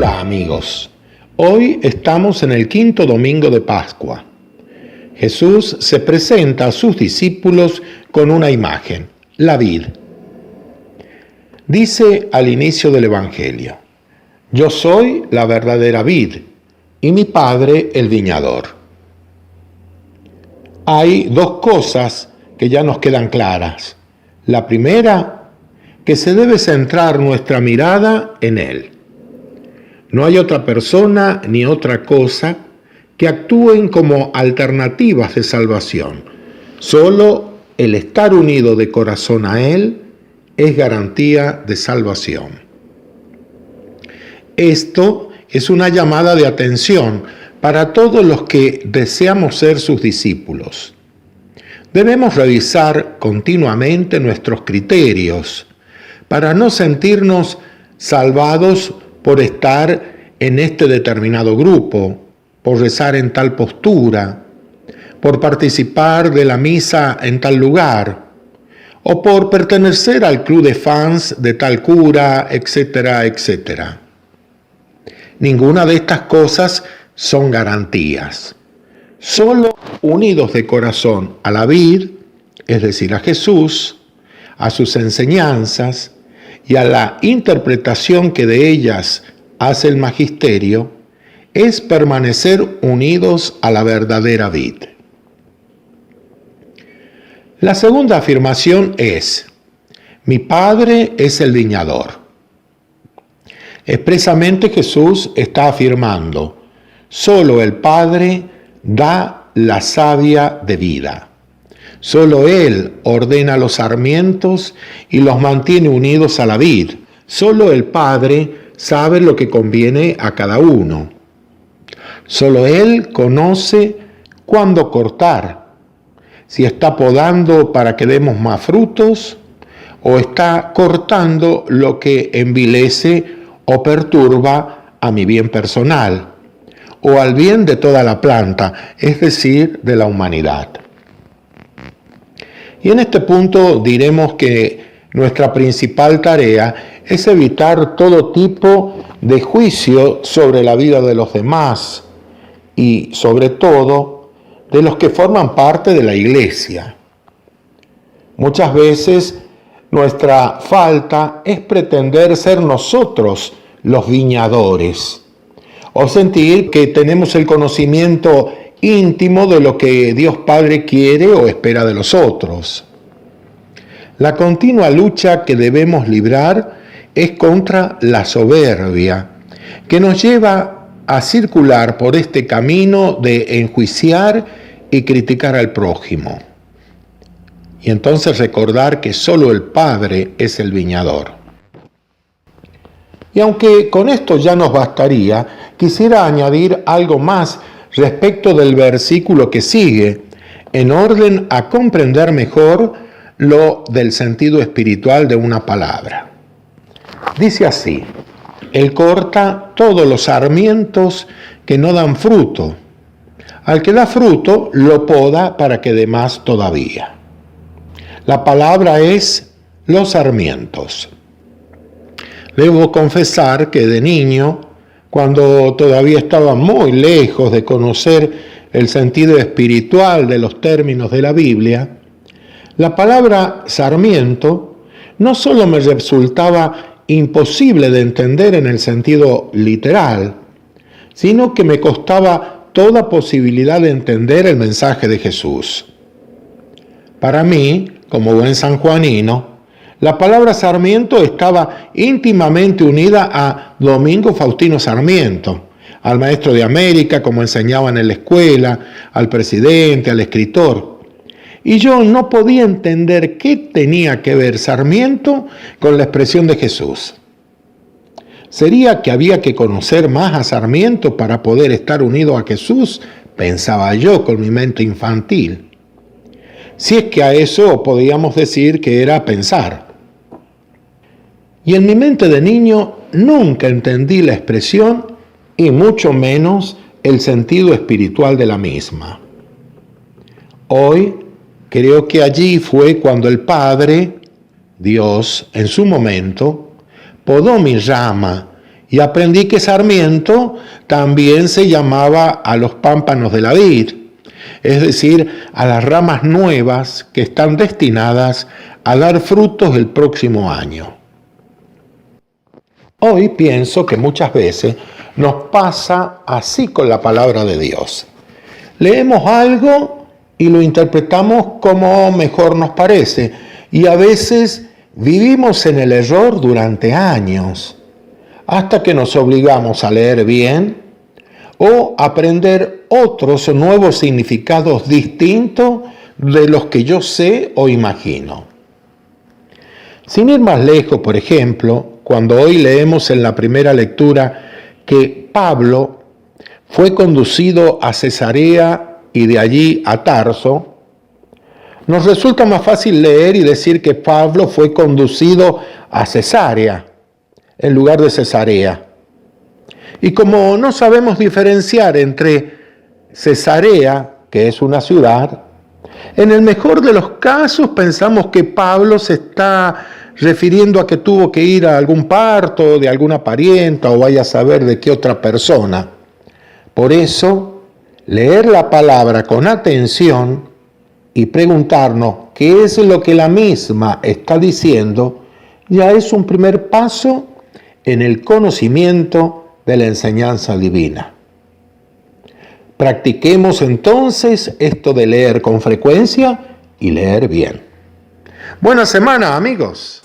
Hola amigos, hoy estamos en el quinto domingo de Pascua. Jesús se presenta a sus discípulos con una imagen, la vid. Dice al inicio del Evangelio: yo soy la verdadera vid y mi Padre el viñador. Hay dos cosas que ya nos quedan claras. La primera, que se debe centrar nuestra mirada en Él. No hay otra persona ni otra cosa que actúen como alternativas de salvación. Solo el estar unido de corazón a Él es garantía de salvación. Esto es una llamada de atención para todos los que deseamos ser sus discípulos. Debemos revisar continuamente nuestros criterios para no sentirnos salvados por estar en este determinado grupo, por rezar en tal postura, por participar de la misa en tal lugar, o por pertenecer al club de fans de tal cura, etcétera, etcétera. Ninguna de estas cosas son garantías. Solo unidos de corazón a la vid, es decir, a Jesús, a sus enseñanzas y a la interpretación que de ellas hace el magisterio, es permanecer unidos a la verdadera vid. La segunda afirmación es: mi Padre es el viñador. Expresamente Jesús está afirmando: solo el Padre da la savia de vida. Solo Él ordena los sarmientos y los mantiene unidos a la vid. Solo el Padre sabe lo que conviene a cada uno. Solo Él conoce cuándo cortar, si está podando para que demos más frutos o está cortando lo que envilece o perturba a mi bien personal o al bien de toda la planta, es decir, de la humanidad. Y en este punto diremos que nuestra principal tarea es evitar todo tipo de juicio sobre la vida de los demás y, sobre todo, de los que forman parte de la Iglesia. Muchas veces nuestra falta es pretender ser nosotros los viñadores o sentir que tenemos el conocimiento íntimo de lo que Dios Padre quiere o espera de los otros. La continua lucha que debemos librar es contra la soberbia, que nos lleva a circular por este camino de enjuiciar y criticar al prójimo. Y entonces recordar que solo el Padre es el viñador. Y aunque con esto ya nos bastaría, quisiera añadir algo más respecto del versículo que sigue, en orden a comprender mejor lo del sentido espiritual de una palabra. Dice así: Él corta todos los sarmientos que no dan fruto. Al que da fruto, lo poda para que dé más todavía. La palabra es los sarmientos. Debo confesar que de niño, cuando todavía estaba muy lejos de conocer el sentido espiritual de los términos de la Biblia, la palabra sarmiento no solo me resultaba imposible de entender en el sentido literal, sino que me costaba toda posibilidad de entender el mensaje de Jesús. Para mí, como buen sanjuanino, la palabra Sarmiento estaba íntimamente unida a Domingo Faustino Sarmiento, al maestro de América, como enseñaban en la escuela, al presidente, al escritor. Y yo no podía entender qué tenía que ver Sarmiento con la expresión de Jesús. ¿Sería que había que conocer más a Sarmiento para poder estar unido a Jesús? Pensaba yo con mi mente infantil. Si es que a eso podíamos decir que era pensar. Y en mi mente de niño nunca entendí la expresión y mucho menos el sentido espiritual de la misma. Hoy creo que allí fue cuando el Padre, Dios, en su momento, podó mi rama Y aprendí que sarmiento también se llamaba a los pámpanos de la vid, es decir, a las ramas nuevas que están destinadas a dar frutos el próximo año. Hoy pienso que muchas veces nos pasa así con la palabra de Dios. Leemos algo y lo interpretamos como mejor nos parece, y a veces vivimos en el error durante años, hasta que nos obligamos a leer bien o aprender otros nuevos significados distintos de los que yo sé o imagino. Sin ir más lejos, por ejemplo, cuando hoy leemos en la primera lectura que Pablo fue conducido a Cesarea y de allí a Tarso, nos resulta más fácil leer y decir que Pablo fue conducido a Cesarea en lugar de Cesarea. Y como no sabemos diferenciar entre Cesarea, que es una ciudad, en el mejor de los casos pensamos que Pablo se está refiriendo a que tuvo que ir a algún parto de alguna parienta o vaya a saber de qué otra persona. Por eso, leer la palabra con atención y preguntarnos qué es lo que la misma está diciendo, ya es un primer paso en el conocimiento de la enseñanza divina. Practiquemos entonces esto de leer con frecuencia y leer bien. Buena semana, amigos.